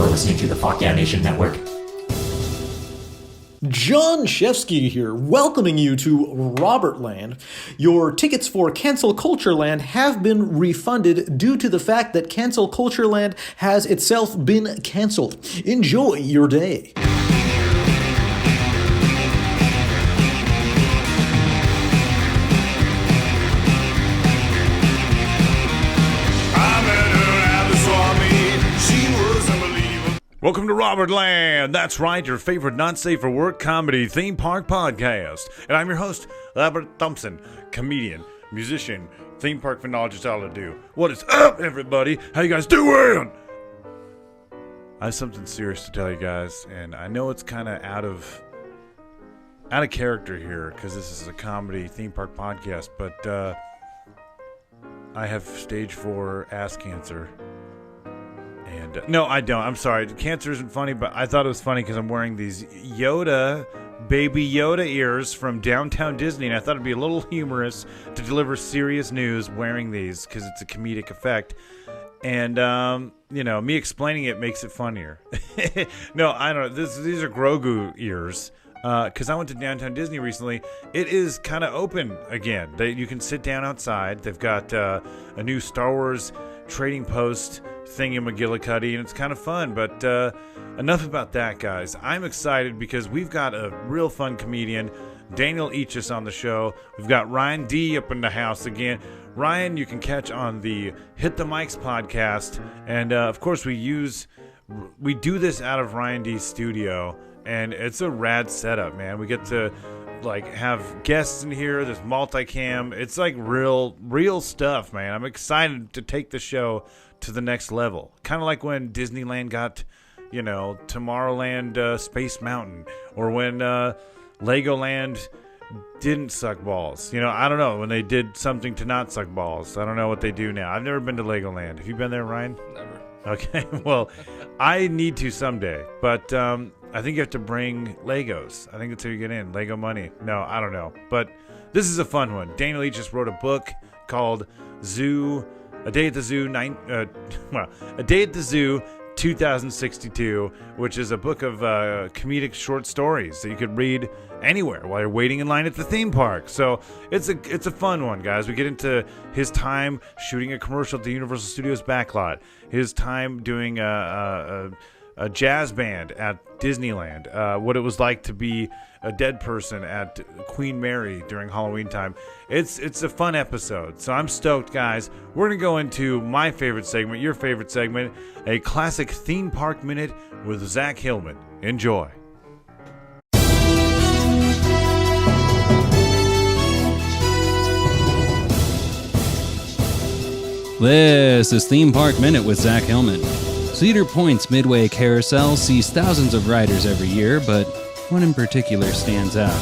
You're listening to the Fuck Yeah Nation Network. John SHEFSKY here, welcoming you to Robertland. Your tickets for Cancel Culture Land have been refunded due to the fact that Cancel Culture Land has itself been canceled. Enjoy your day. Welcome to Robertland. That's right, your favorite not safe for work comedy theme park podcast. And I'm your host, Robert Thompson, comedian, musician, theme park phenologist, all I do. What is up, everybody? How you guys doing? I have something serious to tell you guys, and I know it's kind of out of character here because this is a comedy theme park podcast, but I have stage 4 ass cancer. And no, I don't. I'm sorry. Cancer isn't funny, but I thought it was funny because I'm wearing these baby Yoda ears from Downtown Disney, and I thought it'd be a little humorous to deliver serious news wearing these because it's a comedic effect. And, me explaining it makes it funnier. No, I don't know. These are Grogu ears because I went to Downtown Disney recently. It is kind of open again. You can sit down outside. They've got a new Star Wars trading post thingy-McGillicuddy, and it's kind of fun. But enough about that, guys. I'm excited because we've got a real fun comedian, Daniel EACHUS, on the show. We've got Ryan D up in the house again. Ryan, you can catch on the Hit the Mics podcast, and of course we do this out of Ryan D's studio, and it's a rad setup, man. We get to have guests in here. There's multicam. It's like real stuff, man. I'm excited to take the show to the next level. Kind of like when Disneyland got, Tomorrowland Space Mountain, or when Legoland didn't suck balls. I don't know, when they did something to not suck balls. I don't know what they do now. I've never been to Legoland. Have you been there, Ryan? Never. Okay, well, I need to someday, but I think you have to bring Legos. I think that's how you get in. Lego money. No, I don't know. But this is a fun one. Daniel just wrote a book called A Day at the Zoo 2062, which is a book of comedic short stories that you could read anywhere while you're waiting in line at the theme park. So it's a fun one, guys. We get into his time shooting a commercial at the Universal Studios backlot, his time doing a jazz band at Disneyland, what it was like to be a dead person at Queen Mary during Halloween time. It's a fun episode, so I'm stoked, guys. We're going to go into my favorite segment, your favorite segment, a classic theme park minute with ZACK HILLMAN. Enjoy. This is Theme Park Minute with ZACK HILLMAN. Cedar Point's Midway Carousel sees thousands of riders every year, but one in particular stands out.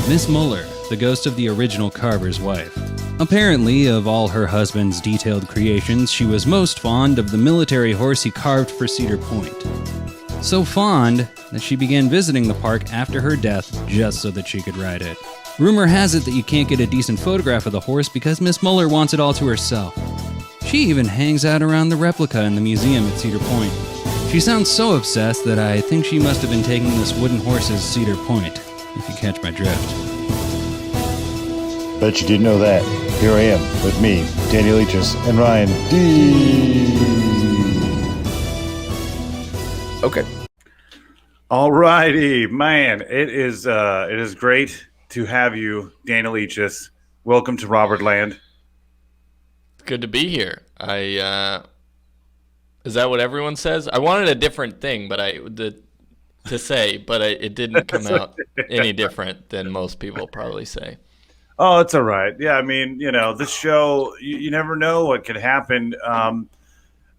Miss Muller, the ghost of the original carver's wife. Apparently, of all her husband's detailed creations, she was most fond of the military horse he carved for Cedar Point. So fond that she began visiting the park after her death just so that she could ride it. Rumor has it that you can't get a decent photograph of the horse because Miss Muller wants it all to herself. She even hangs out around the replica in the museum at Cedar Point. She sounds so obsessed that I think she must have been taking this wooden horse's Cedar Point, if you catch my drift. Bet you didn't know that. Here I am, with me, Daniel EACHUS, and Ryan D. Okay. All righty, man. It is great to have you, Daniel EACHUS. Welcome to Robertland. Good to be here. Is that what everyone says? I wanted a different thing, but it didn't come out any different than most people probably say. Oh, it's all right. Yeah, I mean, this show, you never know what could happen.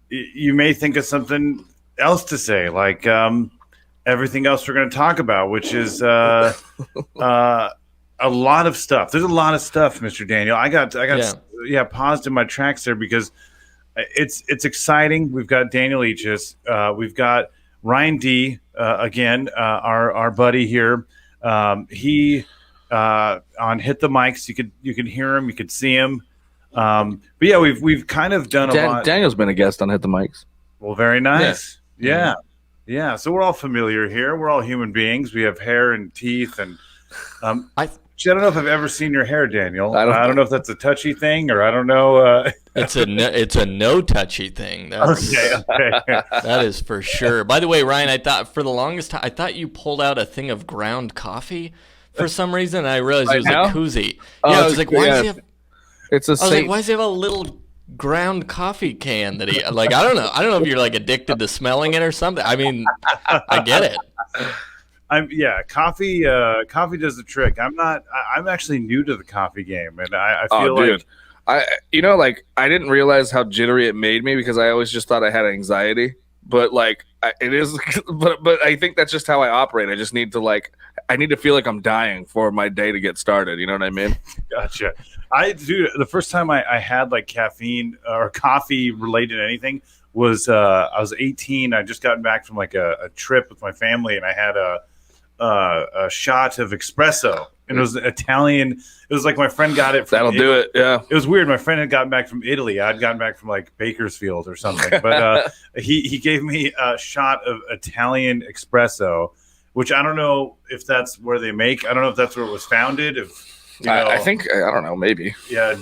You may think of something else to say, like everything else we're going to talk about, which is a lot of stuff. There's a lot of stuff, Mr. Daniel. I got paused in my tracks there because it's exciting. We've got Daniel EACHUS. We've got Ryan D. Again, our buddy here. He on Hit the Mics. You can hear him. You can see him. But yeah, we've kind of done a lot. Daniel's been a guest on Hit the Mics. Well, very nice. Yeah. Yeah, so we're all familiar here. We're all human beings. We have hair and teeth, and I don't know if I've ever seen your hair, Daniel. I don't know if that's a touchy thing, or I don't know. It's a no touchy thing. That's, okay. That is for sure. By the way, Ryan, I thought for the longest time, I thought you pulled out a thing of ground coffee for some reason, and I realized it was a koozie. Oh, yeah, I was like, why does he have? It's a. Why does he have a little ground coffee can that he like? I don't know if you're like addicted to smelling it or something. I mean, I get it. Coffee does the trick. I'm actually new to the coffee game, and I feel like I didn't realize how jittery it made me because I always just thought I had anxiety, but it is, but I think that's just how I operate. I just need to I need to feel like I'm dying for my day to get started. You know what I mean? Gotcha. The first time I had like caffeine or coffee related to anything was I was 18. I just gotten back from like a trip with my family, and I had a shot of espresso, and it was Italian. It was like my friend got it. That'll do it. Yeah. It was weird. My friend had gotten back from Italy. I'd gotten back from like Bakersfield or something, but he gave me a shot of Italian espresso, which I don't know if that's where they make. I don't know if that's where it was founded. I think I don't know. Maybe. Yeah.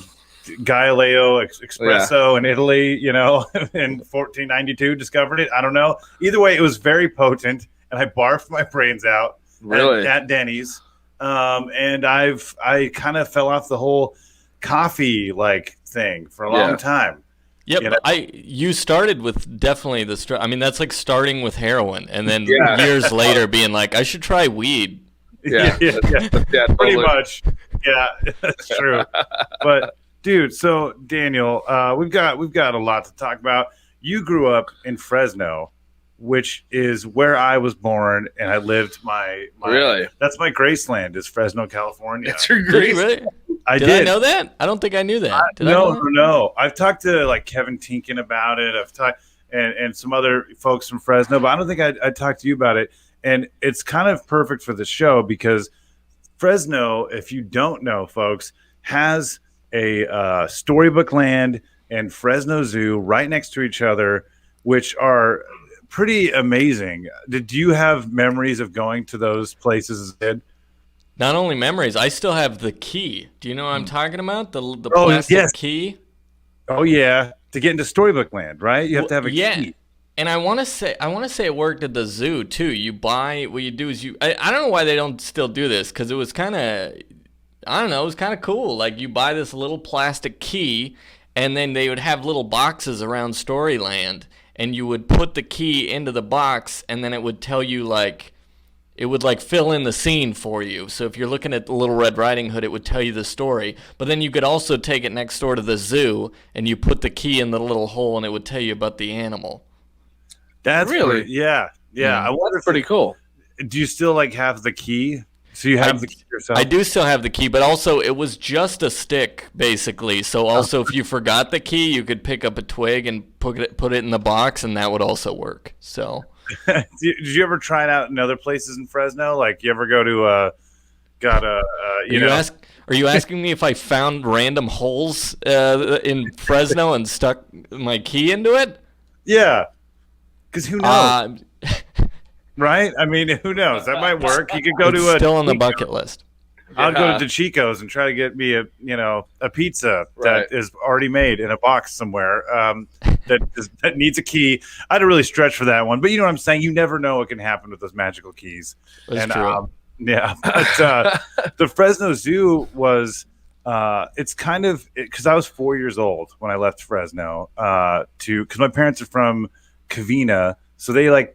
Galileo espresso in Italy, in 1492 discovered it. I don't know. Either way, it was very potent, and I barfed my brains out at Denny's. And I kind of fell off the whole coffee thing for a long time. Yep, you started with definitely I mean, that's like starting with heroin, and then years later being like, I should try weed. Yeah, pretty much. Yeah, that's true. But dude, so Daniel, we've got a lot to talk about. You grew up in Fresno, which is where I was born, and I lived my really. That's my Graceland, is Fresno, California. That's your Graceland. Really? I did. I know that? I don't think I knew that. No. I've talked to Kevin Tinkin about it. I've talked and some other folks from Fresno, but I don't think I talked to you about it. And it's kind of perfect for the show because Fresno, if you don't know, folks, has a Storybook Land and Fresno Zoo right next to each other, which are pretty amazing. Did you have memories of going to those places as a kid? Not only memories, I still have the key. Do you know what I'm talking about? The plastic key? Oh, yeah. To get into Storybook Land, right? You have to have a key. And I want to say it worked at the zoo too. What you do is I don't know why they don't still do this, because it was kind of, I don't know, it was kind of cool. Like, you buy this little plastic key, and then they would have little boxes around Storyland, and you would put the key into the box, and then it would tell you it would fill in the scene for you. So if you're looking at the Little Red Riding Hood, it would tell you the story. But then you could also take it next door to the zoo, and you put the key in the little hole, and it would tell you about the animal. That's really, yeah. I wonder that's pretty cool. Do you still have the key? So you have the key yourself? I do still have the key, but also it was just a stick, basically. So also, if you forgot the key, you could pick up a twig and put it in the box, and that would also work. So, did you ever try it out in other places in Fresno? Like, you ever go to Are you asking me if I found random holes in Fresno and stuck my key into it? Yeah. Because who knows? Right? I mean, who knows? That might work. You could go to still on the bucket list. I'll go to DeChico's and try to get me a pizza that is already made in a box somewhere that needs a key. I had to really stretch for that one, but you know what I'm saying. You never know what can happen with those magical keys. That's true. But the Fresno Zoo was. It's kind of because I was 4 years old when I left Fresno because my parents are from Covina, so they had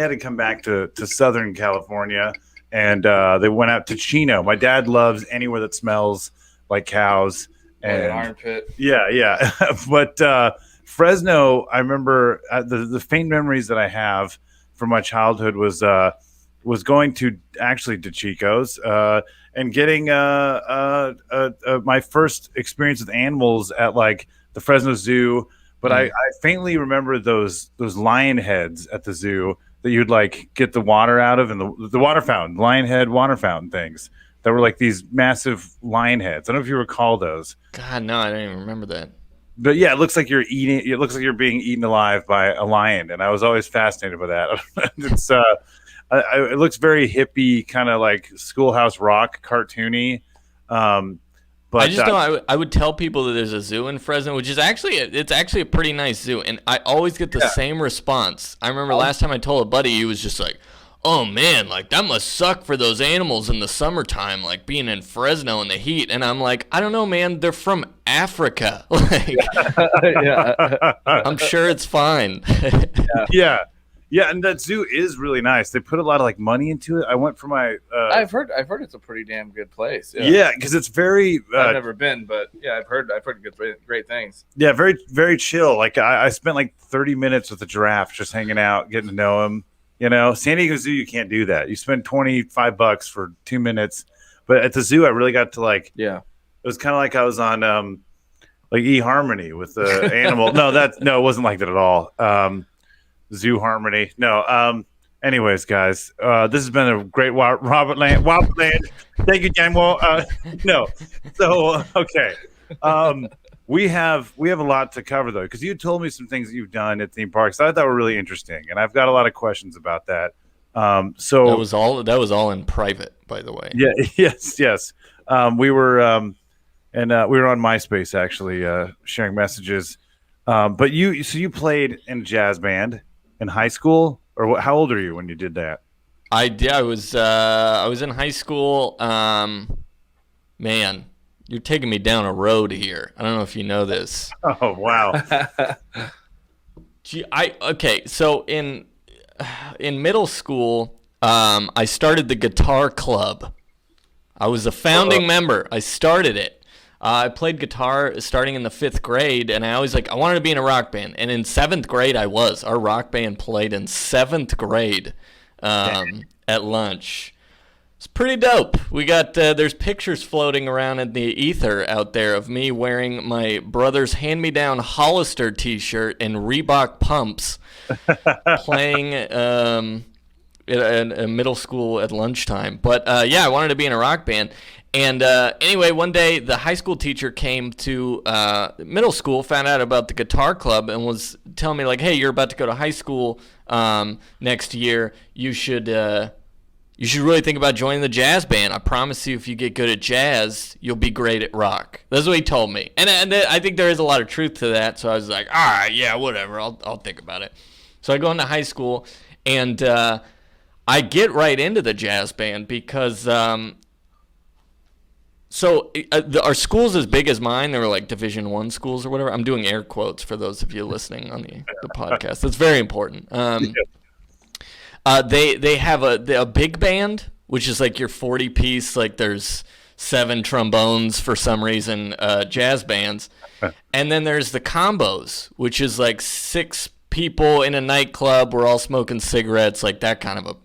to come back to Southern California, and they went out to Chino. My dad loves anywhere that smells like cows and armpit. Yeah. But Fresno, I remember the faint memories that I have from my childhood was going to DeChico's and getting my first experience with animals at the Fresno Zoo. But I faintly remember those lion heads at the zoo that you'd get the water out of, and the water fountain, lion head water fountain things that were these massive lion heads. I don't know if you recall those. God, no, I don't even remember that. but yeah, it looks like you're eating. It looks like you're being eaten alive by a lion, and I was always fascinated by that. It's it looks very hippie, kind of like Schoolhouse Rock, cartoony. But I just know I would tell people that there's a zoo in Fresno, which is actually a pretty nice zoo, and I always get the same response. I remember last time I told a buddy, he was just like, "Oh man, like that must suck for those animals in the summertime, like being in Fresno in the heat." And I'm like, I don't know, man. They're from Africa. Like, I'm sure it's fine. Yeah, and that zoo is really nice. They put a lot of like money into it. I went for my. I've heard it's a pretty damn good place. Yeah, because it's very. I've never been, but yeah, I've heard great things. Yeah, very very chill. Like I spent like 30 minutes with the giraffe, just hanging out, getting to know him. You know, San Diego Zoo, you can't do that. You spend $25 for 2 minutes, but at the zoo, I really got to like. Yeah, it was kind of like I was on like eHarmony with the animal. No, it wasn't like that at all. Zoo Harmony. No. Anyways, guys, this has been a great Robertland. Thank you, Daniel. No. So okay. We have a lot to cover though, because you told me some things that you've done at theme parks that I thought were really interesting, and I've got a lot of questions about that. So that was all in private, by the way. Yeah. Yes. We were on MySpace actually, sharing messages. But you played in a jazz band in high school, or how old are you when you did that? I was in high school. Man, you're taking me down a road here. I don't know if you know this. Oh wow. So in middle school, I started the guitar club. I was a founding member. I started it. I played guitar starting in the 5th grade, and I wanted to be in a rock band. And in 7th grade, our rock band played in 7th grade at lunch. It's pretty dope. We got, there's pictures floating around in the ether out there of me wearing my brother's hand-me-down Hollister t-shirt and Reebok pumps playing at a middle school at lunchtime. But I wanted to be in a rock band. And anyway, one day the high school teacher came to middle school, found out about the guitar club, and was telling me like, "Hey, you're about to go to high school next year. You should really think about joining the jazz band. I promise you, if you get good at jazz, you'll be great at rock." That's what he told me, and I think there is a lot of truth to that. So I was like, "All right, yeah, whatever. I'll think about it." So I go into high school, and I get right into the jazz band because. Our school's as big as mine. They were like Division I schools or whatever. I'm doing air quotes for those of you listening on the podcast. That's very important. They have a big band, which is like your 40-piece, like there's 7 trombones for some reason, jazz bands. And then there's the combos, which is like 6 people in a nightclub. We're all smoking cigarettes, like that kind of a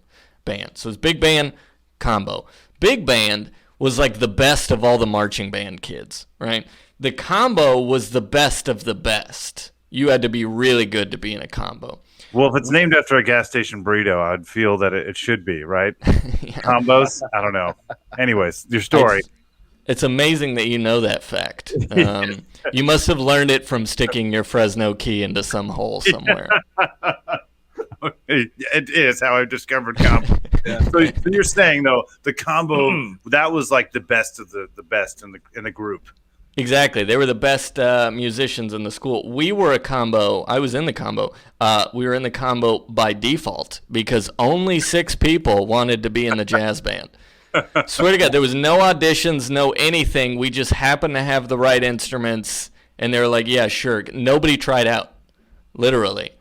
band. So it's big band, combo. Big band was like the best of all the marching band kids, right? The combo was the best of the best. You had to be really good to be in a combo. Well, if it's named after a gas station burrito, I'd feel that it should be, right? Combos? I don't know. Anyways, your story. It's amazing that you know that fact. You must have learned it from sticking your Fresno key into some hole somewhere. It is how I discovered combo. So you're saying though the combo that was like the best of the best in the group. Exactly, they were the best musicians in the school. We were a combo. I was in the combo. We were in the combo by default because only 6 people wanted to be in the jazz band. Swear to God, there was no auditions, no anything. We just happened to have the right instruments, and they were like, "Yeah, sure." Nobody tried out, literally.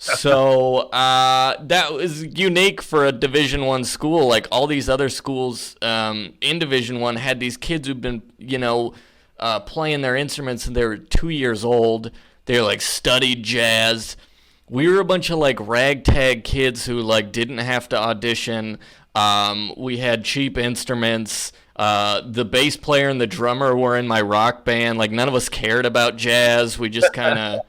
So that was unique for a Division I school. Like all these other schools in Division I had these kids who've been, playing their instruments and they were 2 years old. They were like studied jazz. We were a bunch of like ragtag kids who like didn't have to audition. We had cheap instruments. The bass player and the drummer were in my rock band. Like none of us cared about jazz. We just kind of.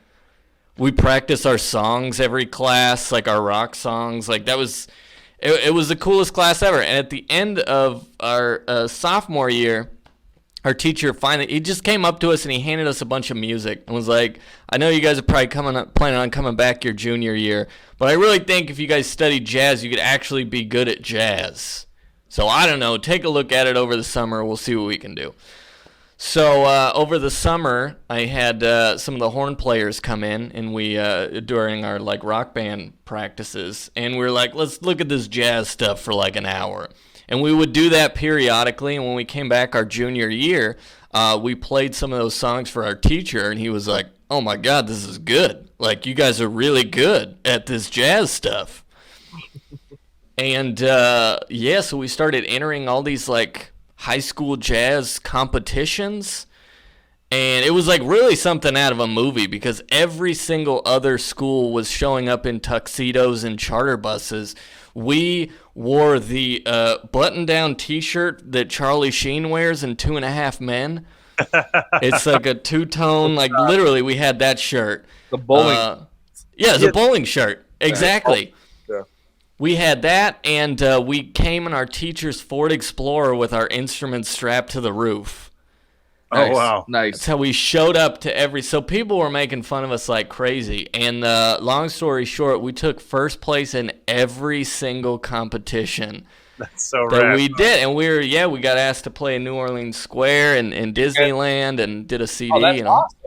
We practiced our songs every class, like our rock songs. Like that was, it was the coolest class ever. And at the end of our sophomore year, our teacher finally, he just came up to us and he handed us a bunch of music and was like, I know you guys are probably planning on coming back your junior year, but I really think if you guys studied jazz, you could actually be good at jazz. So I don't know, take a look at it over the summer. We'll see what we can do. So over the summer, I had some of the horn players come in, and we during our like rock band practices, and we were like, let's look at this jazz stuff for like an hour. And we would do that periodically, and when we came back our junior year, we played some of those songs for our teacher, and he was like, oh my God, this is good. Like, you guys are really good at this jazz stuff. And, so we started entering all these, like, high school jazz competitions, and it was, like, really something out of a movie because every single other school was showing up in tuxedos and charter buses. We wore the button-down T-shirt that Charlie Sheen wears in 2.5 Men. It's like a two-tone, like literally we had that shirt. The bowling. It's a bowling shirt. Exactly. Yeah. We had that, and we came in our teacher's Ford Explorer with our instruments strapped to the roof. Nice. Oh, wow. Nice. That's how we showed up to so people were making fun of us like crazy. And long story short, we took first place in every single competition That's so that rad. we did. And we got asked to play in New Orleans Square and Disneyland and did a CD. Oh, that's awesome.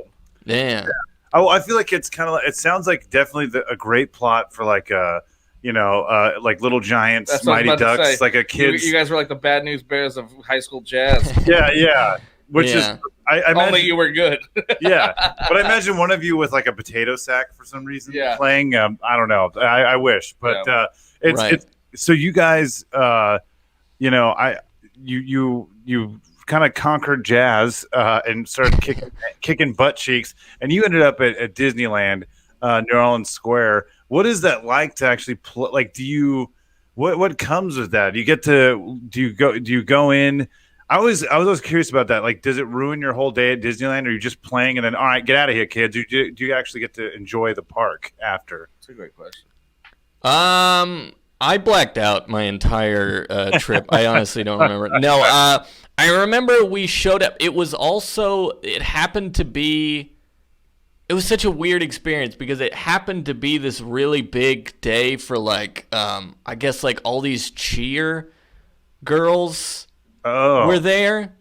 Yeah. Oh, I feel like it's kind of. It sounds like definitely a great plot for like like Little Giants, That's what I was Mighty about to Ducks, say. like a kid's. You guys were like the Bad News Bears of high school jazz. Yeah. Which is, I imagine, Only you were good. yeah. But I imagine one of you with like a potato sack for some reason playing. I don't know. I wish, but it's so you guys, you kind of conquered jazz and started kicking butt cheeks, and you ended up at Disneyland, New Orleans Square. What is that like to actually play? Like, what comes with that? Do you go in? I was always curious about that. Like, does it ruin your whole day at Disneyland, or are you just playing and then, all right, get out of here, kids? Do you actually get to enjoy the park after? That's a great question. I blacked out my entire trip. I honestly don't remember. No, I remember we showed up. It was such a weird experience because it happened to be this really big day for like, I guess like all these cheer girls were there,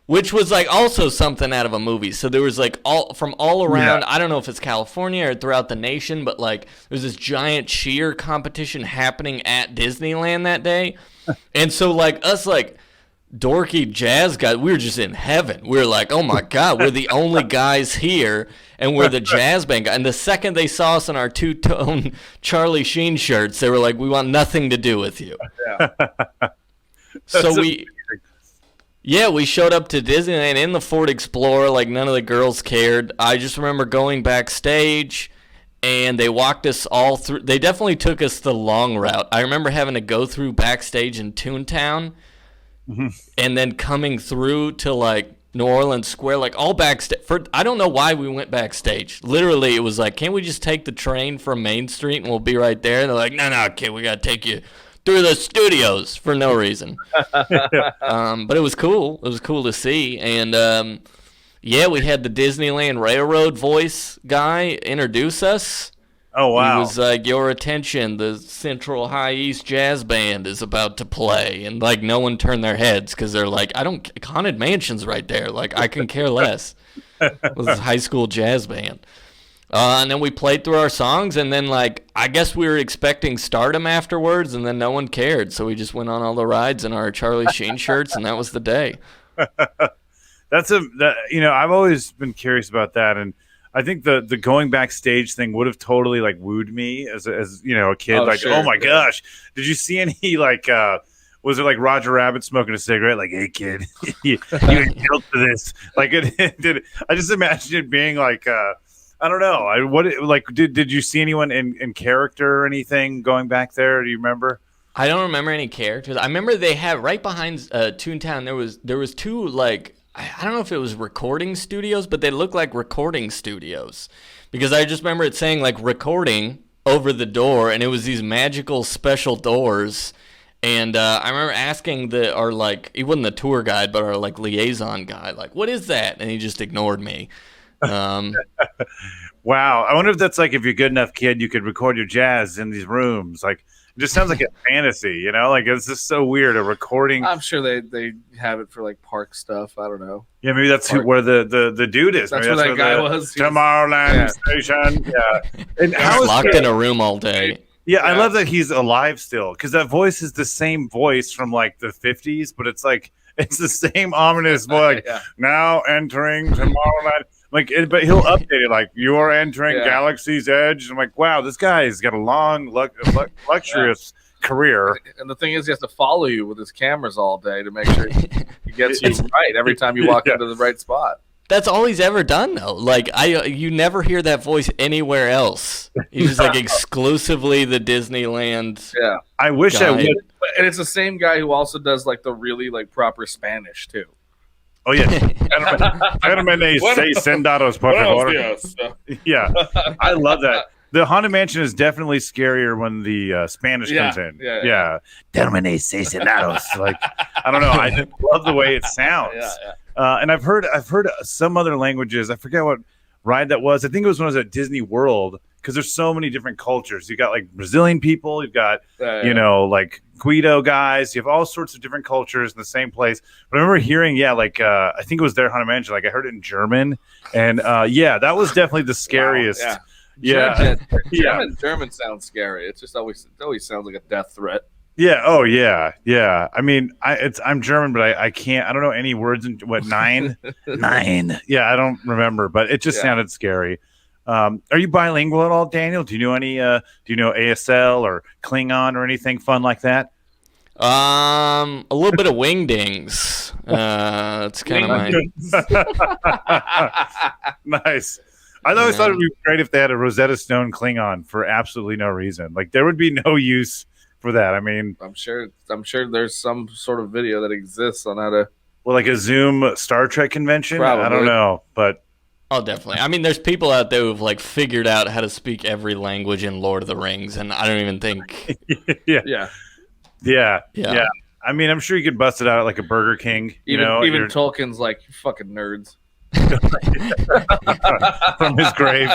which was like also something out of a movie. So there was like all around, I don't know if it's California or throughout the nation, but like there's this giant cheer competition happening at Disneyland that day. And so like us like dorky jazz guys, we were just in heaven. We were like, oh my God, we're the only guys here, and we're the jazz band guys. And the second they saw us in our two-tone Charlie Sheen shirts, they were like, we want nothing to do with you. So we showed up to Disneyland in the Ford Explorer, like none of the girls cared. I just remember going backstage, and they walked us all through. They definitely took us the long route. I remember having to go through backstage in Toontown, and then coming through to like New Orleans Square, like all backstage. I don't know why we went backstage. Literally, it was like, can't we just take the train from Main Street and we'll be right there? And they're like, no, kid, we got to take you through the studios for no reason. But it was cool. It was cool to see. And we had the Disneyland Railroad voice guy introduce us. Oh, wow. He was like, your attention, the Central High East Jazz Band is about to play. And like no one turned their heads because they're like, Haunted Mansion's right there. Like, I can care less. It was a high school jazz band. And then we played through our songs, and then like I guess we were expecting stardom afterwards, and then no one cared, so we just went on all the rides in our Charlie Sheen shirts, and that was the day. I've always been curious about that, and I think the going backstage thing would have totally like wooed me as a kid. Oh my gosh, did you see any like? Was it like Roger Rabbit smoking a cigarette? Like, hey kid, you ain't built for this. Like, I just imagine it being like. I don't know. Did you see anyone in character or anything going back there? Do you remember? I don't remember any characters. I remember they had right behind Toontown. There was two like I don't know if it was recording studios, but they looked like recording studios because I just remember it saying like recording over the door, and it was these magical special doors. And I remember asking he wasn't the tour guide, but our like liaison guy, like, what is that? And he just ignored me. Wow. I wonder if that's like, if you're a good enough kid, you could record your jazz in these rooms. Like, it just sounds like a fantasy, you know? Like, it's just so weird, a recording. I'm sure they have it for like park stuff. I don't know. Yeah, maybe that's where the dude is. That's maybe where that guy was. Tomorrowland Station. Yeah. And He's locked in a room all day. Yeah, I love that he's alive still, because that voice is the same voice from like the 50s, but it's like it's the same ominous voice. Like, now entering Tomorrowland. Like, but he'll update it like, you are entering Galaxy's Edge. I'm like, wow, this guy's got a long, luxurious career. And the thing is, he has to follow you with his cameras all day to make sure he gets you right every time you walk into the right spot. That's all he's ever done, though. Like, you never hear that voice anywhere else. He's just like exclusively the Disneyland. Yeah, I wish I would. And it's the same guy who also does like the really like proper Spanish too. Oh yeah, sendados, por favor. Yeah, I love that. The Haunted Mansion is definitely scarier when the Spanish comes in. Yeah. Termine seis sendados. Like, I don't know. I love the way it sounds. And I've heard some other languages. I forget what ride that was. I think it was when I was at Disney World, because there's so many different cultures. You got like Brazilian people. You've got like Guido guys. You have all sorts of different cultures in the same place. But I remember hearing I think it was their Haunted Mansion. Like I heard it in German, and that was definitely the scariest. Wow, German sounds scary. It always sounds like a death threat. Yeah. Oh, yeah. Yeah. I mean, I'm German, but I can't. I don't know any words. In what, nine? Nine. Yeah, I don't remember, but it just sounded scary. Are you bilingual at all, Daniel? Do you know any? Do you know ASL or Klingon or anything fun like that? A little bit of wingdings. It's kind of my nice. I always thought it would be great if they had a Rosetta Stone Klingon for absolutely no reason. Like there would be no use for that. I mean, I'm sure there's some sort of video that exists on how to. Well, like a Zoom Star Trek convention. Probably. I don't know, but definitely. I mean, there's people out there who've like figured out how to speak every language in Lord of the Rings, and I don't even think. Yeah. I mean, I'm sure you could bust it out at like a Burger King. Even Tolkien's like, you fucking nerds. From his grave.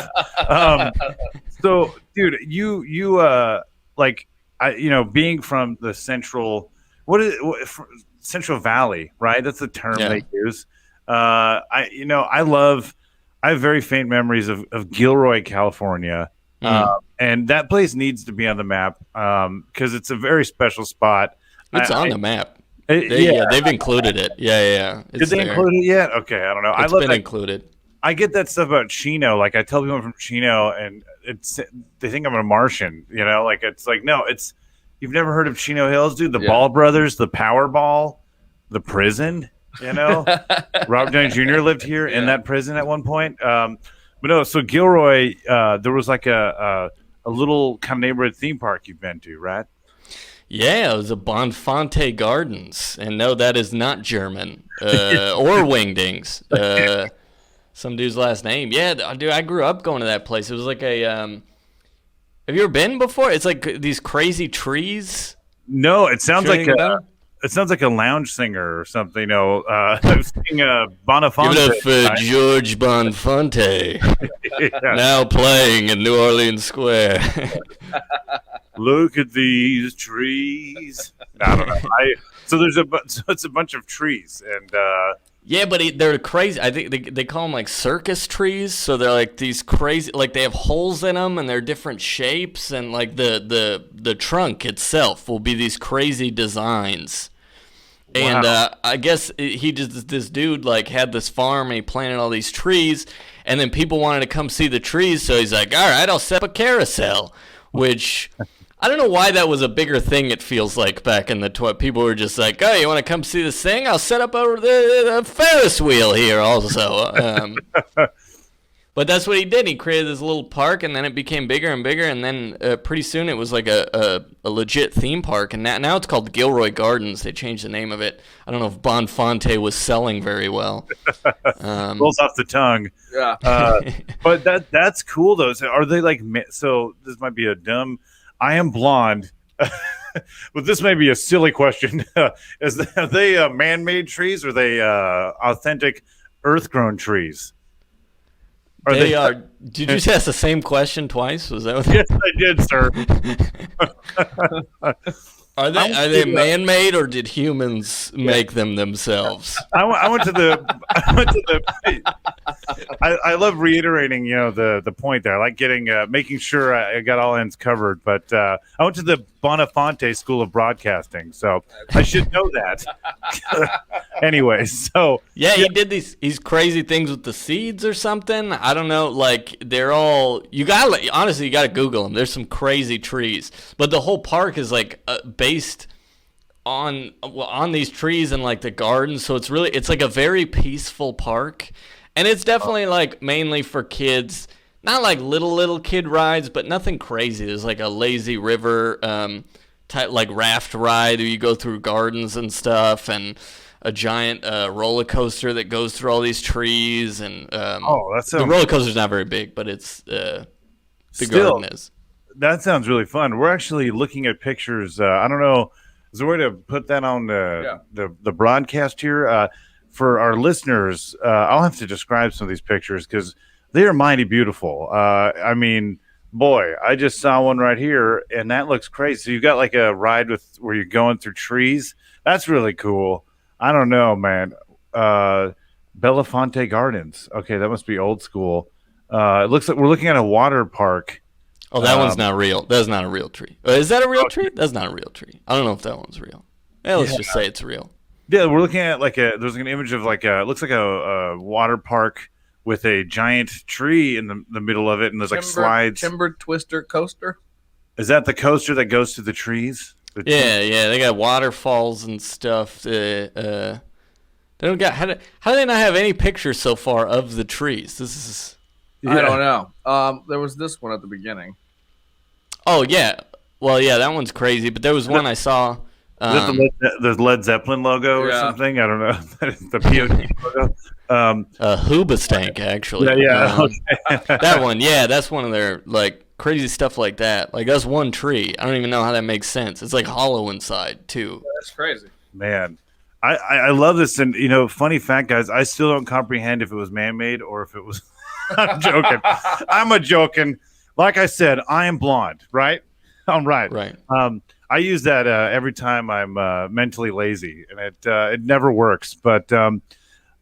So, dude, you like, being from the Central Valley, right? That's the term they use. I have very faint memories of Gilroy, California. And that place needs to be on the map because it's a very special spot. It's on the map. They've included it. Yeah. Did they include it yet? Okay, I don't know. It's been included. I get that stuff about Chino. Like I tell people I'm from Chino, and they think I'm a Martian. Like it's like no, it's you've never heard of Chino Hills, dude. The Ball Brothers, the Powerball, the prison. Robert Downey Jr. lived here in that prison at one point. But no, so Gilroy, there was like a little kind of neighborhood theme park you've been to, right? Yeah, it was a Bonfante Gardens, and no, that is not German or Wingdings. Some dude's last name. Yeah, dude, I grew up going to that place. It was like a. Have you ever been before? It's like these crazy trees. No, it sounds like a lounge singer or something. Singing Bonafonte. Give it up for George Bonfante. Now playing in New Orleans Square. Look at these trees. I don't know. So it's a bunch of trees, and but they're crazy. I think they call them like circus trees. So they're like these crazy, like they have holes in them, and they're different shapes, and like the trunk itself will be these crazy designs. Wow. And I guess this dude like had this farm, and he planted all these trees, and then people wanted to come see the trees, so he's like, all right, I'll set up a carousel, which. I don't know why that was a bigger thing, it feels like, back in the people were just like, oh, you want to come see this thing? I'll set up a Ferris wheel here also. But that's what he did. He created this little park, and then it became bigger and bigger, and then pretty soon it was like a legit theme park, and now it's called Gilroy Gardens. They changed the name of it. I don't know if Bonfante was selling very well. Rolls off the tongue. Yeah. But that's cool, though. So are they like – so this might be a dumb – I am blonde. but this may be a silly question. Are they man-made trees or are they authentic earth-grown trees? They are. Did you just ask the same question twice? Was that what Yes, I did, sir. Are they man-made or did humans make them themselves? I went to the. I love reiterating, the point there. I like making sure I got all ends covered. But I went to the Bonafante School of Broadcasting, so I should know that. Anyway, so he did these crazy things with the seeds or something. I don't know. Like they're all honestly, you gotta Google them. There's some crazy trees, but the whole park is like based on these trees and like the gardens. So it's like a very peaceful park, and it's definitely like mainly for kids. Not like little kid rides, but nothing crazy. There's like a lazy river type like raft ride where you go through gardens and stuff, and a giant roller coaster that goes through all these trees. And the roller coaster's not very big, but it's the garden is. That sounds really fun. We're actually looking at pictures. I don't know. Is there a way to put that on the broadcast here for our listeners? I'll have to describe some of these pictures because they are mighty beautiful. I mean, boy, I just saw one right here, and that looks crazy. So you've got like a ride where you're going through trees. That's really cool. I don't know, man. Belafonte Gardens. Okay, that must be old school. It looks like we're looking at a water park. Oh, that one's not real. That's not a real tree. Is that a real tree? That's not a real tree. I don't know if that one's real. Let's just say it's real. Yeah, we're looking at there's an image of it looks like a water park with a giant tree in the middle of it, and there's like slides. Timber twister coaster. Is that the coaster that goes to the trees? Yeah. They got waterfalls and stuff. They don't got how do they not have any pictures so far of the trees? This is. I don't know. There was this one at the beginning. Oh yeah, well yeah, that one's crazy. But there was one I saw. Is that the Led Zeppelin logo or something? I don't know. The POD logo. Hoobastank, actually. Yeah. That one, that's one of their like crazy stuff like that. Like that's one tree. I don't even know how that makes sense. It's like hollow inside too. That's crazy. Man, I love this, and funny fact, guys, I still don't comprehend if it was man-made or if it was. I'm joking. I'm joking. Like I said, I am blonde, right? I'm right. Right. I use that every time I'm mentally lazy, and it never works. But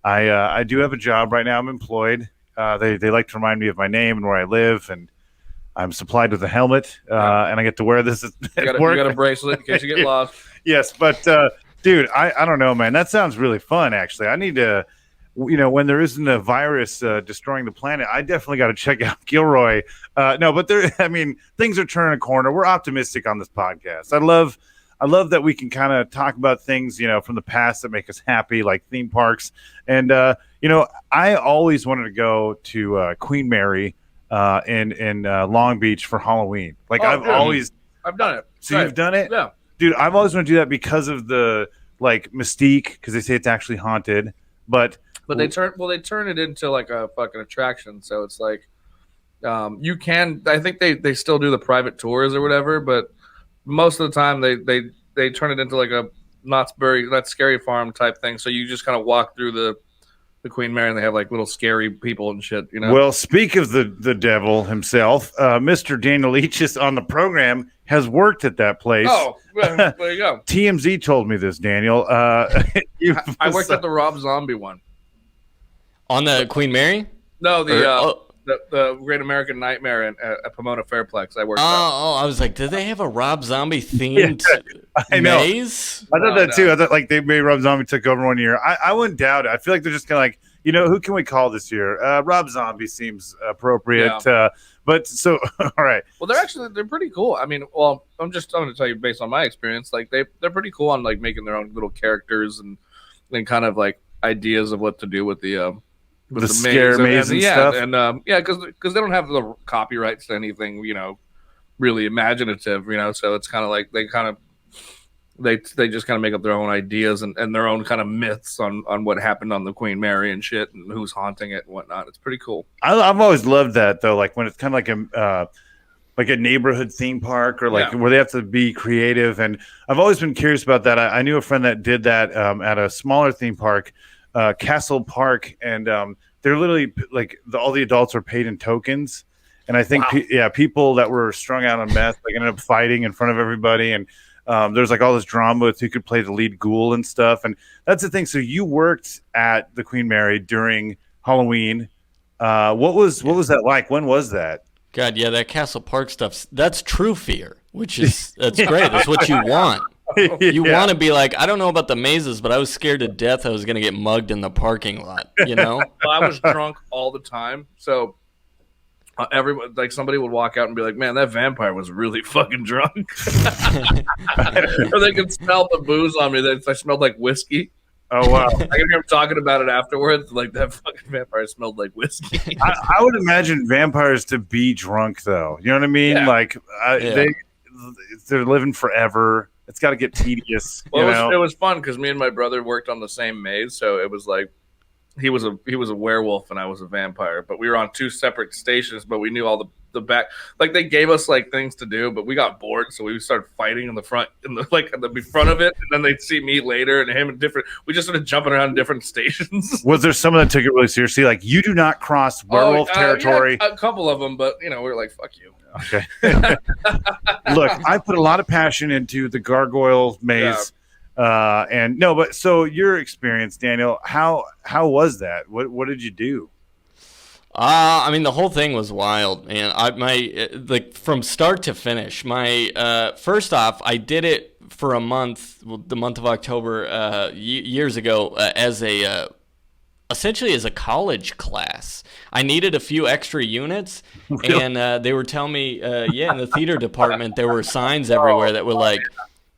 I do have a job right now. I'm employed. They like to remind me of my name and where I live, and I'm supplied with a helmet, and I get to wear this at work. You got a bracelet in case you get lost. Yes, but dude, I don't know, man. That sounds really fun. Actually, I need to. When there isn't a virus destroying the planet, I definitely got to check out Gilroy. No, but things are turning a corner. We're optimistic on this podcast. I love that we can kind of talk about things, from the past that make us happy, like theme parks. And, I always wanted to go to Queen Mary in Long Beach for Halloween. Like I've done it. So you've done it? Yeah. Dude, I've always wanted to do that because of the mystique, because they say it's actually haunted. But they turn it into like a fucking attraction. So it's like you can. I think they still do the private tours or whatever, but most of the time they turn it into like a Knott's Scary Farm type thing. So you just kind of walk through the Queen Mary, and they have like little scary people and shit. Well, speak of the devil himself, Mr. Daniel EACHUS on the program has worked at that place. Oh, well, there you go. TMZ told me this, Daniel. I worked at the Rob Zombie one. On the Queen Mary? No, the Great American Nightmare at Pomona Fairplex. I worked. I was like, did they have a Rob Zombie themed maze? I thought that too. I thought like maybe Rob Zombie took over one year. I wouldn't doubt it. I feel like they're just kind of like, who can we call this year? Rob Zombie seems appropriate. Yeah. But so, all right. Well, they're pretty cool. I mean, I'm going to tell you based on my experience, like they're pretty cool on like making their own little characters and kind of like ideas of what to do with the scare maze and stuff. And because they don't have the copyrights to anything, really imaginative, so it's kind of like they just kind of make up their own ideas and their own kind of myths on what happened on the Queen Mary and shit and who's haunting it and whatnot. It's pretty cool. I've always loved that though, like when it's kind of like like a neighborhood theme park or like where they have to be creative. And I've always been curious about that. I knew a friend that did that at a smaller theme park, Castle Park, and they're literally like all the adults are paid in tokens. And I think, people that were strung out on meth like ended up fighting in front of everybody. And there's like all this drama with who could play the lead ghoul and stuff. And that's the thing. So you worked at the Queen Mary during Halloween. What was that like? When was that? God, yeah, that Castle Park stuff, that's true fear, that's great. That's what you want. You want to be like, I don't know about the mazes, but I was scared to death I was going to get mugged in the parking lot, you know? Well, I was drunk all the time, so everyone, like, somebody would walk out and be like, man, that vampire was really fucking drunk. Or they could smell the booze on me. I smelled like whiskey. Oh, wow. I can hear him talking about it afterwards. Like, that fucking vampire smelled like whiskey. I would imagine vampires to be drunk, though. You know what I mean? Yeah. Like, they're living forever. It's got to get tedious. Well, it was fun because me and my brother worked on the same maze. So it was like he was a werewolf and I was a vampire. But we were on two separate stations, but we knew all the back. Like, they gave us like things to do, but we got bored, so we started fighting in the front, in the front of it, and then they'd see me later and him in different. We just started jumping around different stations. Was there someone that took it really seriously? Like, you do not cross werewolf territory. Yeah, a couple of them, but we were like, "Fuck you." Okay. Look, I put a lot of passion into the gargoyle maze, but so your experience, Daniel, how was that? What did you do? I mean, the whole thing was wild, man. From start to finish. First off, I did it for a month, the month of October, years ago, essentially as a college class. I needed a few extra units, and they were telling me, in the theater department, there were signs everywhere that were like,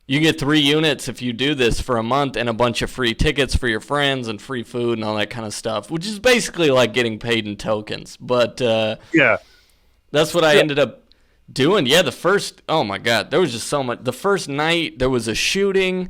you get 3 units if you do this for a month and a bunch of free tickets for your friends and free food and all that kind of stuff, which is basically like getting paid in tokens. But that's what I ended up doing. Yeah, oh my God, there was just so much. The first night there was a shooting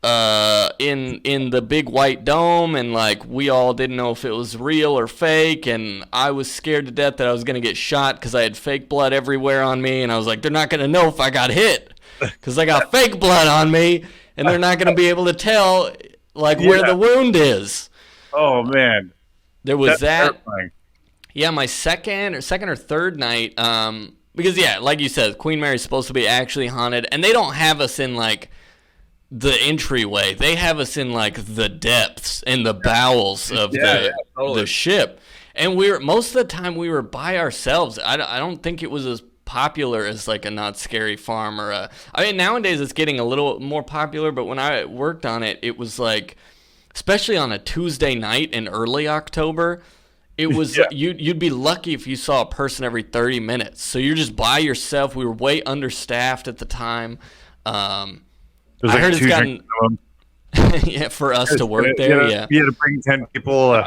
in the big white dome, and like we all didn't know if it was real or fake, and I was scared to death that I was going to get shot because I had fake blood everywhere on me, and I was like, they're not going to know if I got hit. Because I got fake blood on me, and they're not going to be able to tell where the wound is. Oh man, there was that. Terrifying. Yeah, my second or third night. Because like you said, Queen Mary's supposed to be actually haunted, and they don't have us in like the entryway. They have us in like the depths and the bowels of the ship. And most of the time we were by ourselves. I don't think it was as popular as like a Not Scary Farm or nowadays it's getting a little more popular, but when I worked on it, it was like, especially on a Tuesday night in early October, it was you'd be lucky if you saw a person every 30 minutes. So you're just by yourself. We were way understaffed at the time. I heard it's gotten for us to work there. You had to bring 10 people.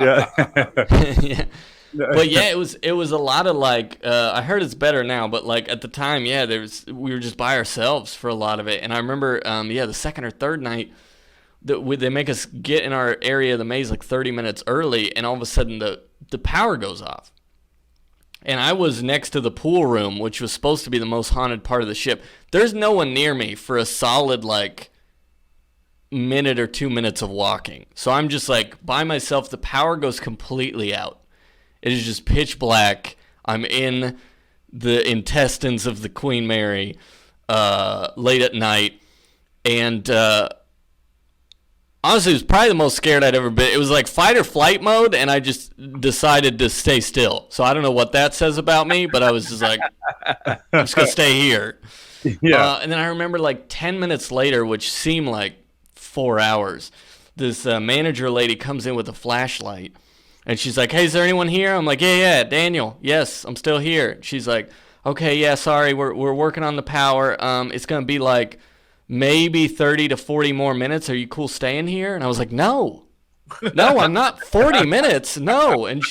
Yeah. But it was a lot of like I heard it's better now, but like at the time, we were just by ourselves for a lot of it. And I remember the second or third night they make us get in our area of the maze like 30 minutes early, and all of a sudden the power goes off. And I was next to the pool room, which was supposed to be the most haunted part of the ship. There's no one near me for a solid like minute or 2 minutes of walking. So I'm just like by myself. The power goes completely out. It is just pitch black. I'm in the intestines of the Queen Mary late at night. And honestly, it was probably the most scared I'd ever been. It was like fight or flight mode, and I just decided to stay still. So I don't know what that says about me, but I was just like, I'm just going to stay here. Yeah. And then I remember like 10 minutes later, which seemed like 4 hours, this manager lady comes in with a flashlight. And she's like, hey, is there anyone here? I'm like, yeah, Daniel. Yes, I'm still here. She's like, okay, yeah, sorry, we're working on the power. It's going to be like maybe 30 to 40 more minutes. Are you cool staying here? And I was like, no, I'm not. 40 minutes, no. And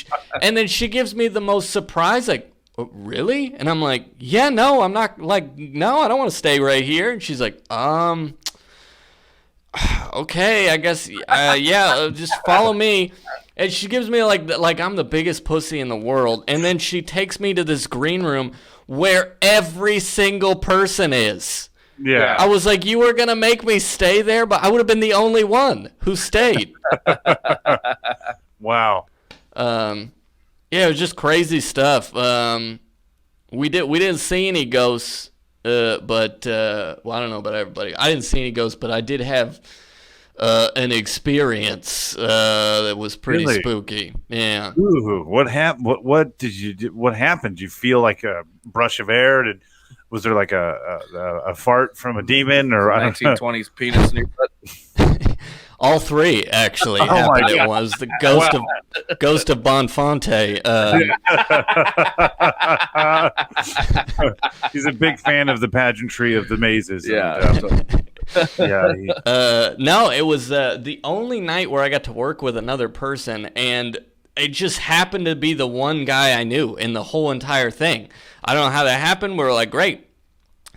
then she gives me the most surprise, like, oh, really? And I'm like, yeah, no, I'm not, like, no, I don't want to stay right here. And she's like, okay, I guess, just follow me. And she gives me like I'm the biggest pussy in the world. And then she takes me to this green room where every single person is. Yeah. I was like, you were going to make me stay there, but I would have been the only one who stayed. Wow. Yeah, it was just crazy stuff. We didn't see any ghosts, but I don't know about everybody. I didn't see any ghosts, but I did have an experience that was pretty spooky. Yeah. Ooh, what happened? What did you do? What happened? Did you feel like a brush of air? Was there like a fart from a demon or 1920s penis in your butt? All three actually happened at once. The ghost of Bonfante. He's a big fan of the pageantry of the mazes. Yeah. No, it was the only night where I got to work with another person, and it just happened to be the one guy I knew in the whole entire thing. I don't know how that happened. We were like, great.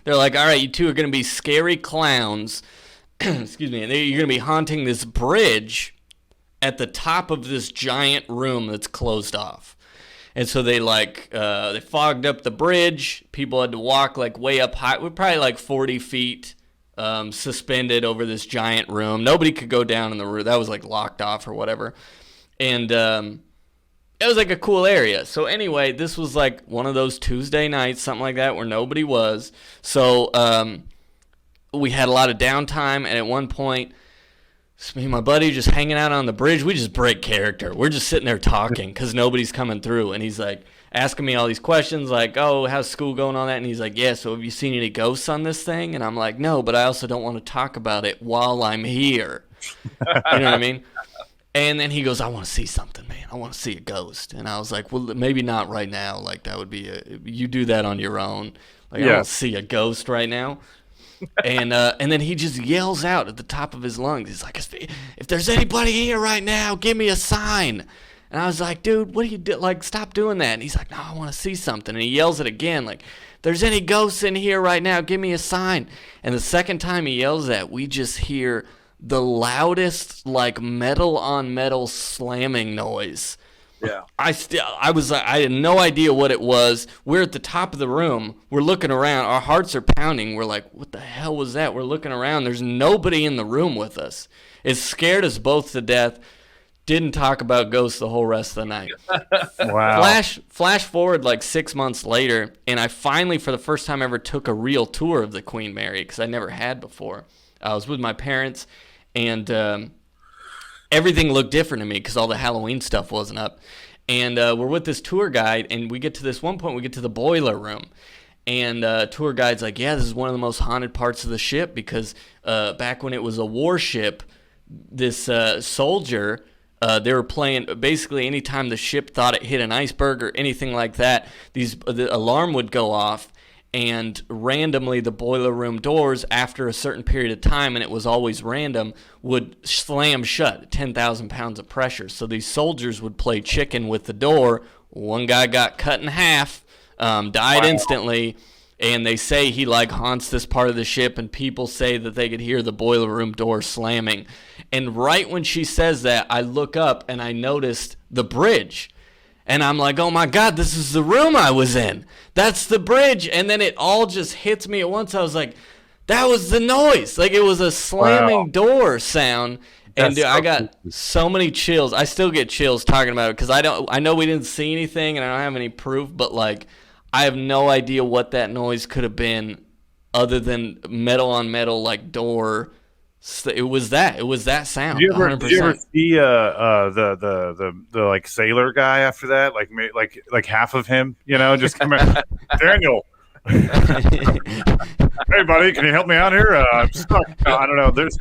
They're like, all right, you two are going to be scary clowns. Excuse me. And you're going to be haunting this bridge at the top of this giant room that's closed off. And so they they fogged up the bridge. People had to walk like way up high. We're probably like 40 feet suspended over this giant room. Nobody could go down in the room. That was like locked off or whatever. And it was like a cool area. So anyway, this was like one of those Tuesday nights, something like that, where nobody was. So we had a lot of downtime, and at one point, it's me and my buddy just hanging out on the bridge. We just break character. We're just sitting there talking because nobody's coming through. And he's like asking me all these questions like, oh, how's school going on that? And he's like, yeah, so have you seen any ghosts on this thing? And I'm like, no, but I also don't want to talk about it while I'm here. You know what I mean? And then he goes, I want to see something, man. I want to see a ghost. And I was like, well, maybe not right now. Like, that would be you do that on your own. Like, I don't see a ghost right now. And then he just yells out at the top of his lungs. He's like, if there's anybody here right now, give me a sign. And I was like, dude, what do you do? Like, stop doing that. And he's like, no, I want to see something. And he yells it again, like, if there's any ghosts in here right now, give me a sign. And the second time he yells that, we just hear the loudest, like, metal on metal slamming noise. Yeah. I had no idea what it was. We're at the top of the room. We're looking around. Our hearts are pounding. We're like, what the hell was that? We're looking around. There's nobody in the room with us. It scared us both to death. Didn't talk about ghosts the whole rest of the night. Wow. Flash forward like 6 months later, and I finally, for the first time ever, took a real tour of the Queen Mary because I never had before. I was with my parents, and everything looked different to me because all the Halloween stuff wasn't up. And we're with this tour guide, and we get to this one point, we get to the boiler room. And tour guide's like, yeah, this is one of the most haunted parts of the ship because back when it was a warship, this soldier, they were playing, basically anytime the ship thought it hit an iceberg or anything like that, the alarm would go off, and randomly the boiler room doors, after a certain period of time, and it was always random, would slam shut, 10,000 pounds of pressure. So these soldiers would play chicken with the door. One guy got cut in half, died instantly, and they say he like haunts this part of the ship, and people say that they could hear the boiler room door slamming. And right when she says that, I look up and I noticed the bridge. And I'm like, oh my God, this is the room I was in. That's the bridge. And then it all just hits me at once. I was like, that was the noise. Like, it was a slamming door sound. And dude, I got so many chills. I still get chills talking about it because I know we didn't see anything and I don't have any proof, but like, I have no idea what that noise could have been other than metal on metal, like door. It was that sound. Did you ever see the like sailor guy after that? Like half of him, just come in. Daniel. Hey buddy, can you help me out here? I'm stuck. I don't know. There's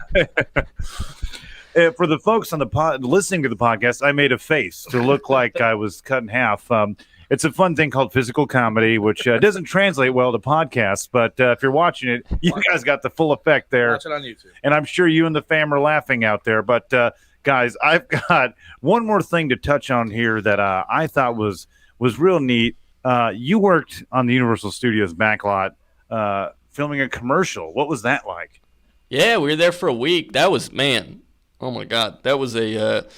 for the folks on the listening to the podcast, I made a face to look like I was cut in half. It's a fun thing called physical comedy, which doesn't translate well to podcasts. But if you're watching it, you guys got the full effect there. Watch it on YouTube. And I'm sure you and the fam are laughing out there. But, guys, I've got one more thing to touch on here that I thought was real neat. You worked on the Universal Studios backlot filming a commercial. What was that like? Yeah, we were there for a week. That was, man, oh, my God. That was it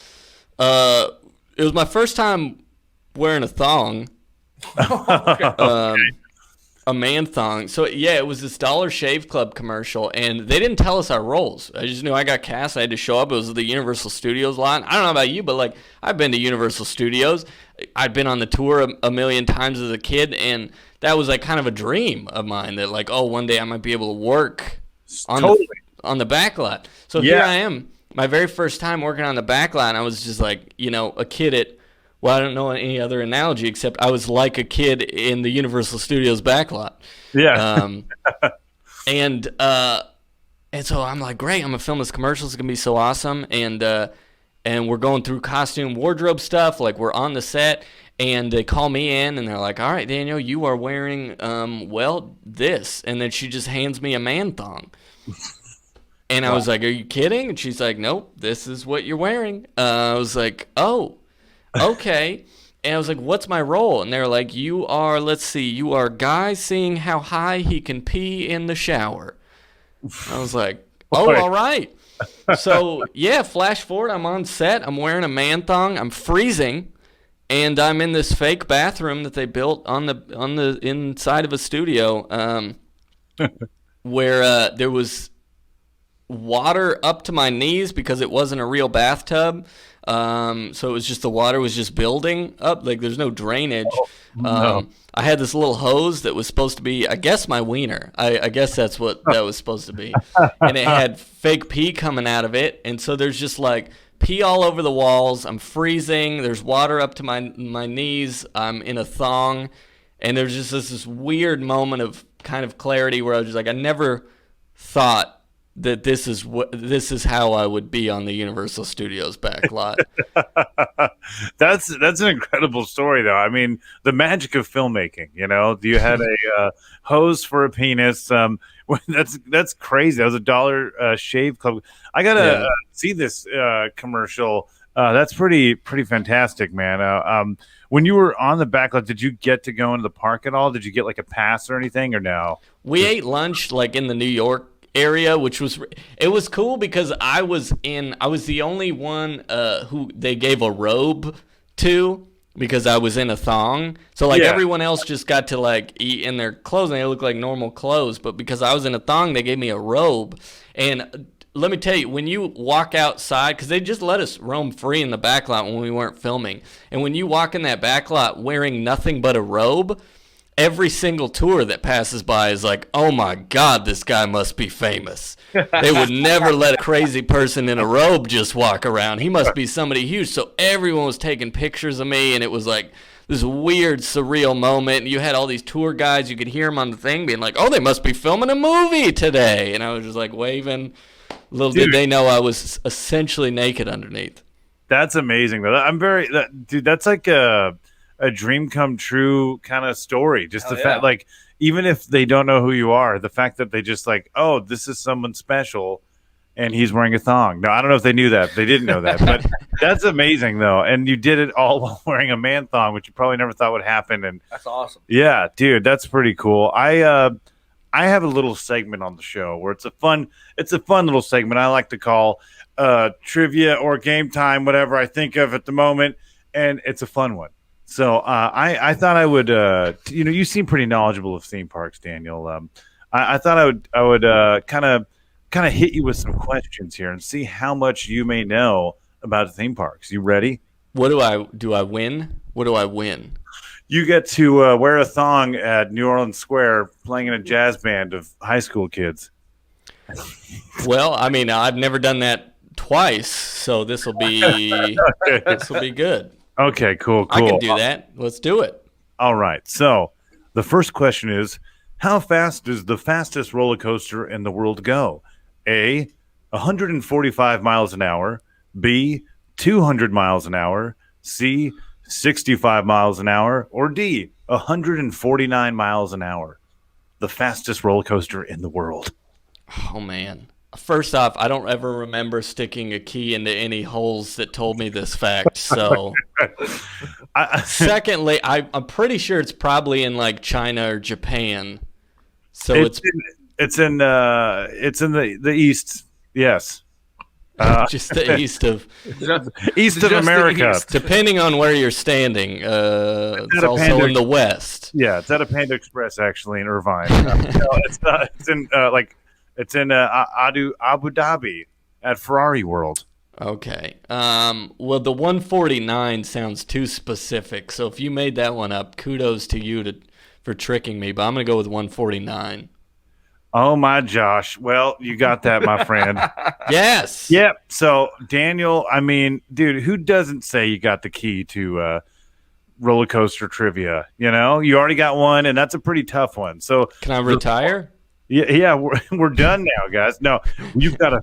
was my first time wearing a thong. Okay. A man thong. So yeah, it was this Dollar Shave Club commercial, and they didn't tell us our roles. I just knew I got cast. I had to show up. It was the Universal Studios line. I don't know about you, but like I've been to Universal Studios. I'd been on the tour a million times as a kid, and that was like kind of a dream of mine that like, oh, one day I might be able to work on the back lot. So here I am, my very first time working on the back lot. And I was just like, a kid at. Well, I don't know any other analogy except I was like a kid in the Universal Studios backlot. Yeah. And so I'm like, great, I'm gonna film this commercial. It's gonna be so awesome. And we're going through costume wardrobe stuff. Like we're on the set, and they call me in, and they're like, all right, Daniel, you are wearing this. And then she just hands me a man thong. And I was like, are you kidding? And she's like, nope, this is what you're wearing. I was like, oh. Okay. And I was like, what's my role? And they're like, you are a guy seeing how high he can pee in the shower. I was like, oh, all right. So, yeah, flash forward. I'm on set. I'm wearing a man thong. I'm freezing. And I'm in this fake bathroom that they built on the inside of a studio where there was water up to my knees because it wasn't a real bathtub. So it was just the water was just building up. Like there's no drainage. No. I had this little hose that was supposed to be, I guess, my wiener. I guess that's what that was supposed to be. And it had fake pee coming out of it. And so there's just like pee all over the walls. I'm freezing. There's water up to my knees. I'm in a thong. And there's just this weird moment of kind of clarity where I was just like, I never thought that this is how I would be on the Universal Studios backlot. That's an incredible story, though. I mean, the magic of filmmaking. You had a hose for a penis. That's crazy. That was a Dollar Shave Club. I gotta see this commercial. That's pretty fantastic, man. When you were on the backlot, did you get to go into the park at all? Did you get like a pass or anything, or no? We ate lunch like in the New York area, which was cool because I was the only one who they gave a robe to because I was in a thong. So like everyone else just got to like eat in their clothes and they look like normal clothes, but because I was in a thong, they gave me a robe. And let me tell you, when you walk outside, because they just let us roam free in the backlot when we weren't filming, and when you walk in that backlot wearing nothing but a robe, every single tour that passes by is like, oh my God, this guy must be famous. They would never let a crazy person in a robe just walk around. He must be somebody huge. So everyone was taking pictures of me, and it was like this weird, surreal moment. And you had all these tour guides. You could hear them on the thing being like, oh, they must be filming a movie today. And I was just like waving. Little did they know I was essentially naked underneath. That's amazing, though. That's like a dream come true kind of story. Just the fact, like, even if they don't know who you are, the fact that they just like, oh, this is someone special and he's wearing a thong. No, I don't know if they knew that. They didn't know that, but that's amazing though. And you did it all while wearing a man thong, which you probably never thought would happen. And that's awesome. Yeah, dude, that's pretty cool. I have a little segment on the show where it's a fun little segment I like to call trivia or game time, whatever I think of at the moment. And it's a fun one. So I thought I would, you seem pretty knowledgeable of theme parks, Daniel. I thought I would kind of hit you with some questions here and see how much you may know about theme parks. You ready? What do I win? What do I win? You get to wear a thong at New Orleans Square playing in a jazz band of high school kids. Well, I mean, I've never done that twice, so this will be good. Okay, cool. I can do that. Let's do it. All right. So the first question is, how fast does the fastest roller coaster in the world go? A, 145 miles an hour. B, 200 miles an hour. C, 65 miles an hour. Or D, 149 miles an hour. The fastest roller coaster in the world. Oh, man. First off, I don't ever remember sticking a key into any holes that told me this fact. So, secondly, I'm pretty sure it's probably in like China or Japan. So it's in the east. Yes. Just the east of America. East. Depending on where you're standing, it's also in the west. Yeah, it's at a Panda Express actually in Irvine. It's in Abu Dhabi at Ferrari World. Okay. Well, the 149 sounds too specific. So if you made that one up, kudos to you for tricking me. But I'm gonna go with 149. Oh my Josh. Well, you got that, my friend. Yes. Yep. So Daniel, I mean, dude, who doesn't say you got the key to roller coaster trivia? You know, you already got one, and that's a pretty tough one. So can I retire? Yeah, we're done now, guys. No, you got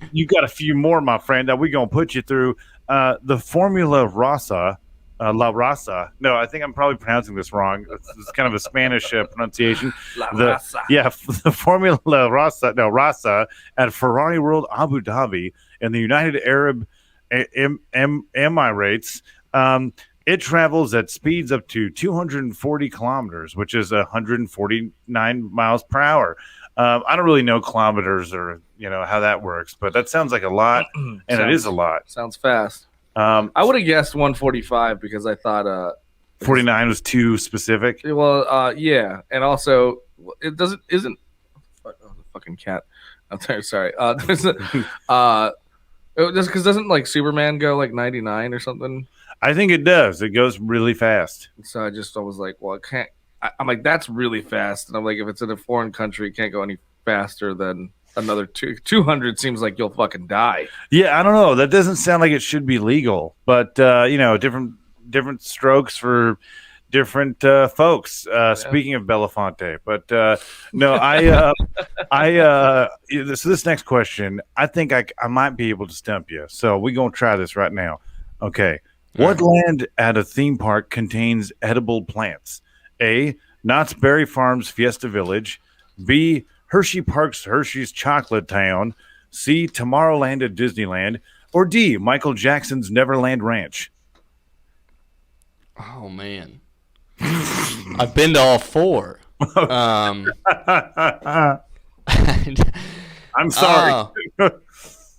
a few more, my friend, that we're gonna put you through. The Formula Rossa. La Raza. No, I think I'm probably pronouncing this wrong. It's kind of a Spanish pronunciation. Raza. Yeah, the Formula Raza at Ferrari World Abu Dhabi in the United Arab Emirates. It travels at speeds up to 240 kilometers, which is 149 miles per hour. I don't really know kilometers or how that works, but that sounds like a lot, and it is a lot. Sounds fast. I would have guessed 145 because I thought 49 was too specific. Well, yeah, and also it isn't. Oh, the fucking cat. I'm sorry. Just because doesn't like Superman go like 99 or something? I think it does. It goes really fast. So I was like, well, it can't. I'm like, that's really fast, and I'm like, if it's in a foreign country, it can't go any faster than another 200. Seems like you'll fucking die. Yeah, I don't know. That doesn't sound like it should be legal, but different strokes for different folks. Speaking of Belafonte, but no, so this next question, I think I might be able to stump you. So we're gonna try this right now. Okay, what land at a theme park contains edible plants? A. Knott's Berry Farms Fiesta Village. B. Hershey Park's Hershey's Chocolate Town. C. Tomorrowland at Disneyland. Or D. Michael Jackson's Neverland Ranch. Oh, man. I've been to all four. I'm sorry.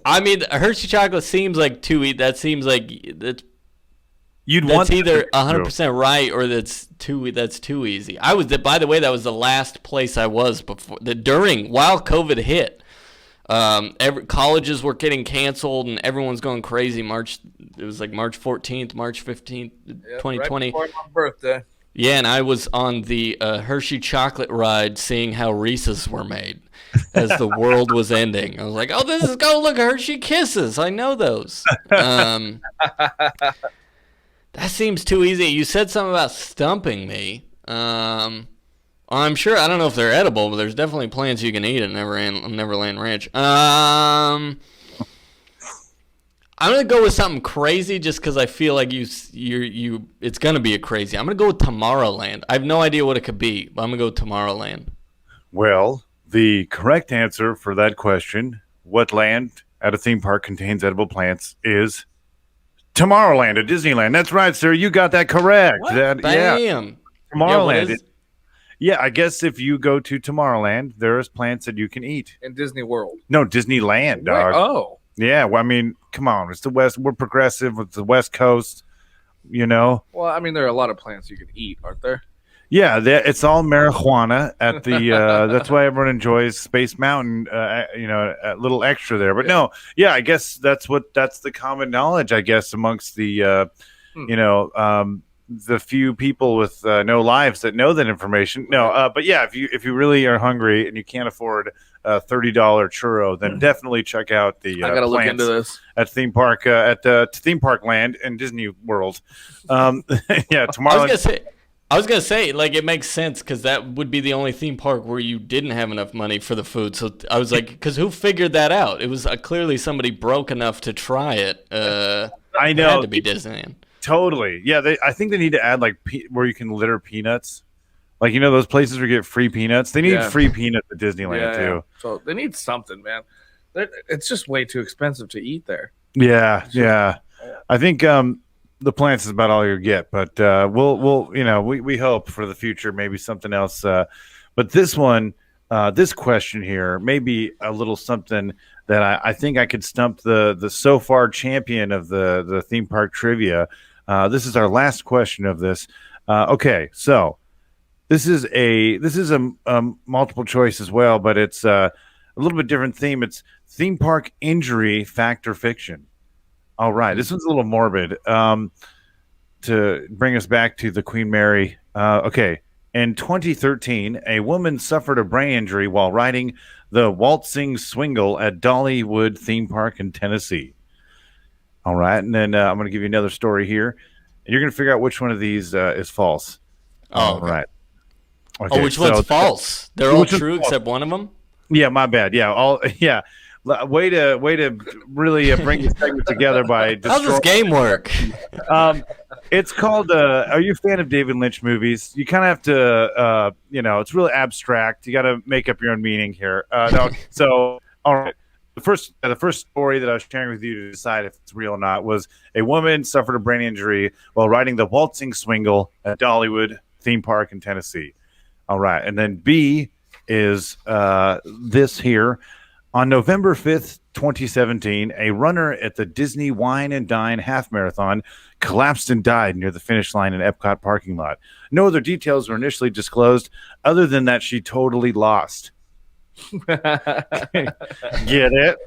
I mean, Hershey Chocolate seems like that seems like that's want either 100% right or that's too easy. By the way, that was the last place I was while COVID hit. Colleges were getting canceled and everyone's going crazy. It was like March 14th, March 15th, 2020. Right before my birthday. Yeah, and I was on the Hershey chocolate ride seeing how Reese's were made as the world was ending. I was like, oh, look, Hershey Kisses. I know those. That seems too easy. You said something about stumping me. I'm sure. I don't know if they're edible, but there's definitely plants you can eat at Neverland Ranch. I'm gonna go with something crazy just because I feel like it's gonna be a crazy. I'm gonna go with Tomorrowland. I have no idea what it could be, but I'm gonna go with Tomorrowland. Well, the correct answer for that question, what land at a theme park contains edible plants, is Tomorrowland at Disneyland. That's right, sir. You got that correct. Bam. Yeah. Tomorrowland. Yeah, I guess if you go to Tomorrowland, there's plants that you can eat. In Disney World. No, Disneyland, dog. Oh. Yeah, well, I mean, come on. It's the West. We're progressive. It's the West Coast, Well, I mean, there are a lot of plants you can eat, aren't there? Yeah, it's all marijuana at the. That's why everyone enjoys Space Mountain. A little extra there, but no, yeah, I guess that's the common knowledge, I guess, amongst the, the few people with no lives that know that information. No, but yeah, if you really are hungry and you can't afford a $30 churro, then definitely check out the. I gotta look into this at theme park at Theme Park Land and Disney World. Yeah, tomorrow. I was gonna say, like, it makes sense because that would be the only theme park where you didn't have enough money for the food. So I was like, because who figured that out? It was clearly somebody broke enough to try it. I know. It had to be Disneyland. Totally. Yeah, I think they need to add where you can litter peanuts. Like, those places where you get free peanuts. They need free peanuts at Disneyland too. Yeah. So they need something, man. It's just way too expensive to eat there. Yeah. I think the plants is about all you get, but we'll we hope for the future maybe something else. But this one, this question here may be a little something that I think I could stump the so far champion of the theme park trivia. This is our last question of this. Okay, so this is a multiple choice as well, but it's a little bit different theme. It's theme park injury, fact or fiction. All right, this one's a little morbid. To bring us back to the Queen Mary. Okay, in 2013, a woman suffered a brain injury while riding the Waltzing Swingle at Dollywood theme park in Tennessee. All right, and then I'm going to give you another story here, and you're going to figure out which one of these is false. Oh, all right. Okay, which one's false? They're all true except one of them? Yeah, my bad. Yeah. Way to really bring the segment together by How's this game work? It's called are you a fan of David Lynch movies? You kind of have to it's really abstract. You got to make up your own meaning here. No, so all right. The first story that I was sharing with you to decide if it's real or not was a woman suffered a brain injury while riding the Waltzing Swingle at Dollywood theme park in Tennessee. All right, and then B is this here. On November 5th, 2017, a runner at the Disney Wine and Dine Half Marathon collapsed and died near the finish line in Epcot parking lot. No other details were initially disclosed other than that she totally lost. Get it?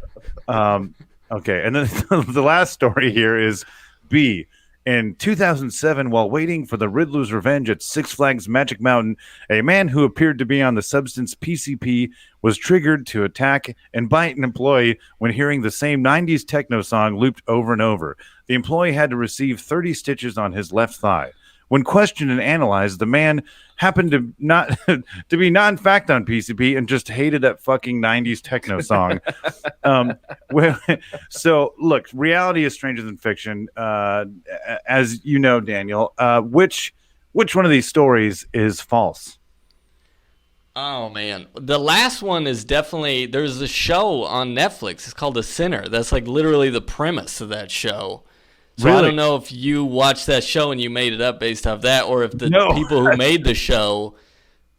Okay, and then the last story here is B. In 2007, while waiting for the Riddler's Revenge at Six Flags Magic Mountain, a man who appeared to be on the substance PCP was triggered to attack and bite an employee when hearing the same 90s techno song looped over and over. The employee had to receive 30 stitches on his left thigh. When questioned and analyzed, the man happened to not to be not in fact on PCP and just hated that fucking 90s techno song. So look, reality is stranger than fiction, as you know, Daniel. Which one of these stories is false? Oh man, the last one is definitely. There's a show on Netflix. It's called The Sinner. That's like literally the premise of that show. So really? I don't know if you watched that show and you made it up based off that, or if the people who made the show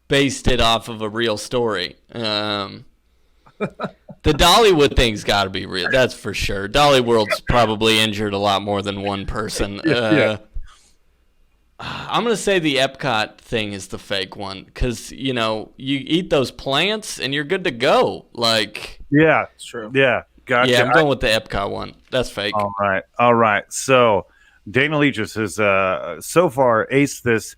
based it off of a real story. The Dollywood thing's got to be real. That's for sure. Dollywood's probably injured a lot more than one person. Yeah. I'm going to say the Epcot thing is the fake one because, you eat those plants and you're good to go. Yeah, it's true. Yeah. Gotcha. Yeah, I'm going with the Epcot one. That's fake. All right. So Daniel EACHUS has so far aced this,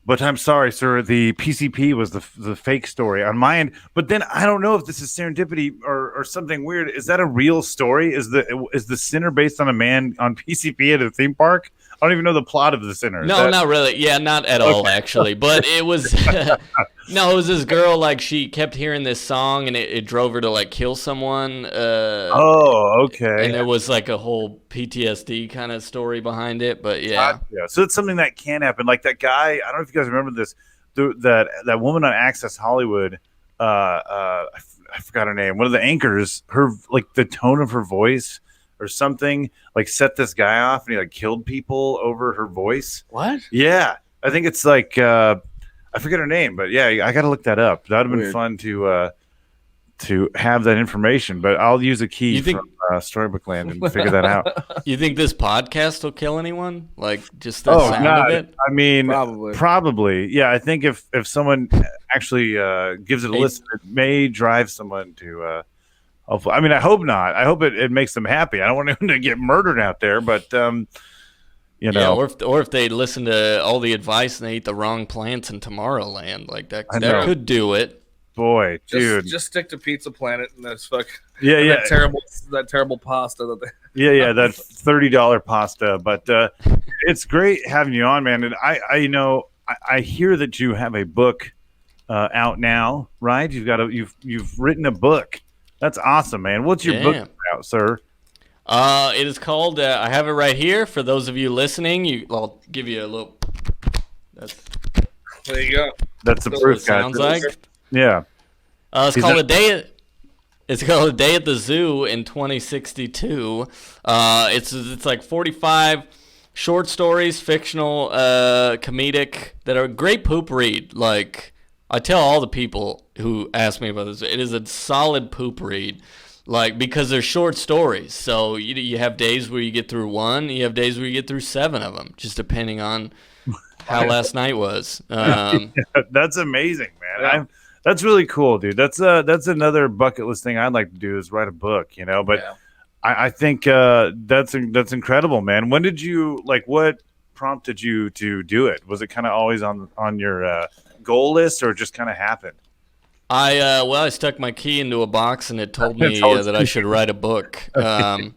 but I'm sorry, sir. The PCP was the fake story on my end. But then I don't know if this is serendipity or something weird. Is that a real story? Is the Sinner based on a man on PCP at a theme park? I don't even know the plot of The Sinner. No, not really. Yeah, not at all, actually. But it was no, it was this girl. She kept hearing this song, and it drove her to kill someone. Okay. And there was a whole PTSD kind of story behind it. But yeah. So it's something that can happen. Like that guy. I don't know if you guys remember this. That woman on Access Hollywood. I forgot her name. One of the anchors. Her the tone of her voice. Or something set this guy off and he killed people over her voice. What? Yeah, I think it's I forget her name, but yeah, I got to look that up. That would have been fun to have that information. But I'll use a key from Storybook Land and figure that out. You think this podcast will kill anyone? Just the sound of it? I mean, probably. Yeah, I think if someone actually gives it a listen, it may drive someone to. Hopefully. I mean, I hope not. I hope it makes them happy. I don't want them to get murdered out there, but Yeah, or if they listen to all the advice and they eat the wrong plants in Tomorrowland, that could do it. Boy, dude, just stick to Pizza Planet and that's that terrible pasta that they. That $30 pasta. But it's great having you on, man. And I hear that you have a book out now, right? You've written a book. That's awesome, man. What's your book about, sir? It is called, I have it right here. For those of you listening, I'll give you a little. There you go. That's the proof, guys. Sounds like. Yeah. It's called It's called A Day at the Zoo in 2062. It's 45 short stories, fictional, comedic, that are a great poop read. I tell all the people who ask me about this, it is a solid poop read. Like, because they're short stories. So you have days where you get through one, you have days where you get through 7 of them, just depending on how last night was. That's amazing, man. That's really cool, dude. That's another bucket list thing I'd like to do is write a book, you know. But I think that's incredible, man. When did you what prompted you to do it? Was it kind of always on your goal list, or just kind of happened? I stuck my key into a box and it told me that I should write a book. No,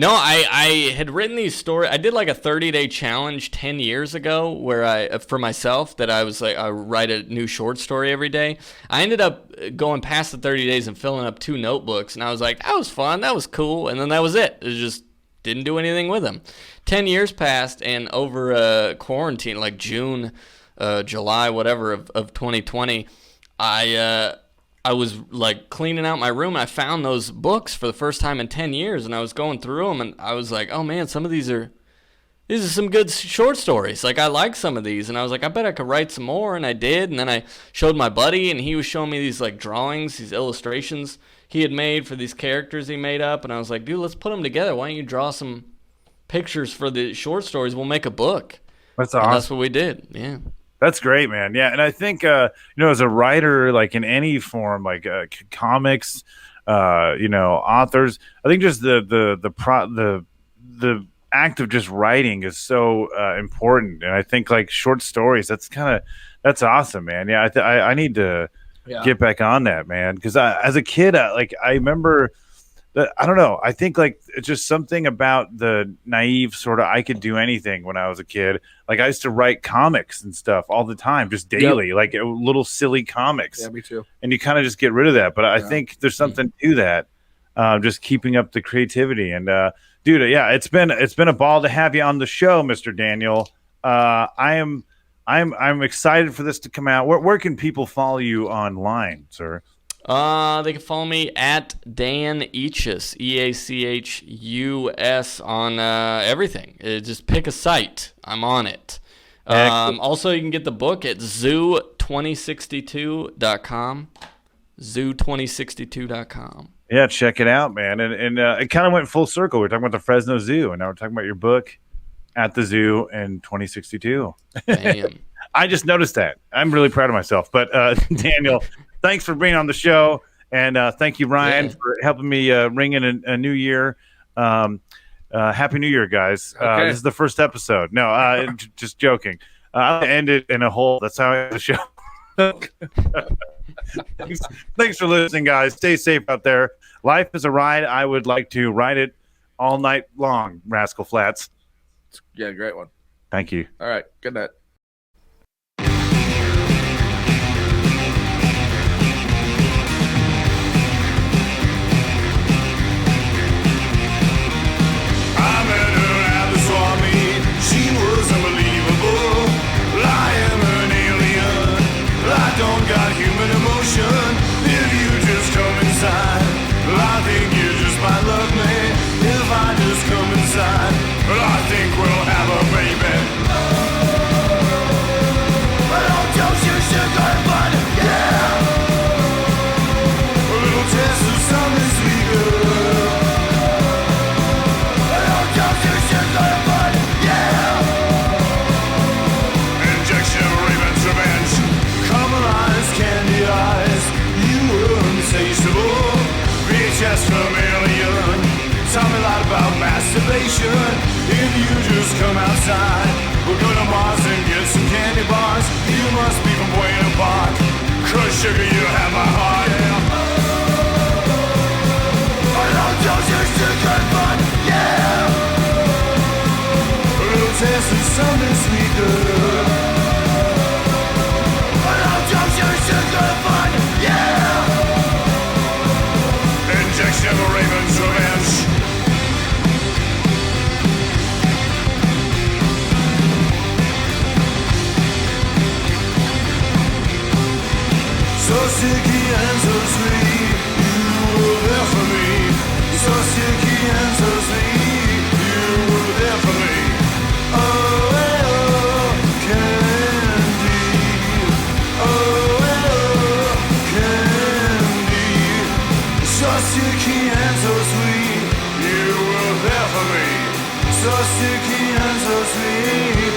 I had written these stories. I did like a 30-day challenge 10 years ago where for myself that I was like, I write a new short story every day. I ended up going past the 30 days and filling up 2 notebooks. And I was like, that was fun. That was cool. And then that was it. It just didn't do anything with them. 10 years passed, and over quarantine, like June, July, whatever of 2020, I was like cleaning out my room, and I found those books for the first time in 10 years, and I was going through them, and I was like, oh man, some of these are some good short stories. Like, I like some of these, and I was like, I bet I could write some more, and I did. And then I showed my buddy, and he was showing me these like drawings, these illustrations he had made for these characters he made up, and I was like, dude, let's put them together. Why don't you draw some pictures for the short stories? We'll make a book. That's awesome. And that's what we did. Yeah. That's great, man. Yeah, and I think as a writer, like in any form, like comics, authors, I think just the act of just writing is so important. And I think like short stories, that's awesome, man. Yeah, I need to get back on that, man, because as a kid, I remember. I don't know. I think like it's just something about the naive sort of I could do anything when I was a kid. Like I used to write comics and stuff all the time, just daily, like little silly comics. Yeah, me too. And you kind of just get rid of that. But I think there's something to that, just keeping up the creativity. And dude, it's been a ball to have you on the show, Mr. Daniel. I'm excited for this to come out. Where can people follow you online, sir? They can follow me at Dan EACHUS, EACHUS on everything. Just pick a site. I'm on it. Also, you can get the book at zoo2062.com. Zoo2062.com. Yeah, check it out, man. And it kind of went full circle. We were talking about the Fresno Zoo, and now we're talking about your book at the zoo in 2062. Damn. I just noticed that. I'm really proud of myself. But Daniel, thanks for being on the show, and thank you, Ryan, for helping me ring in a new year. Happy New Year, guys. Okay. This is the first episode. No, just joking. I'll end it in a hole. That's how I end the show. Thanks for listening, guys. Stay safe out there. Life is a ride. I would like to ride it all night long, Rascal Flats. Yeah, great one. Thank you. All right, good night. If you just come outside, we'll go to Mars and get some candy bars. You must be from Buena Park, 'cause sugar, you have my heart. A little dose of sugar fun, yeah. A little taste of something sweet, girl. A little dose of sugar fun, yeah. Injection of Raven's revenge. So sticky and so sweet, you were there for me. So sticky and so sweet, you were there for me. Oh, candy. Oh, so sticky and so sweet.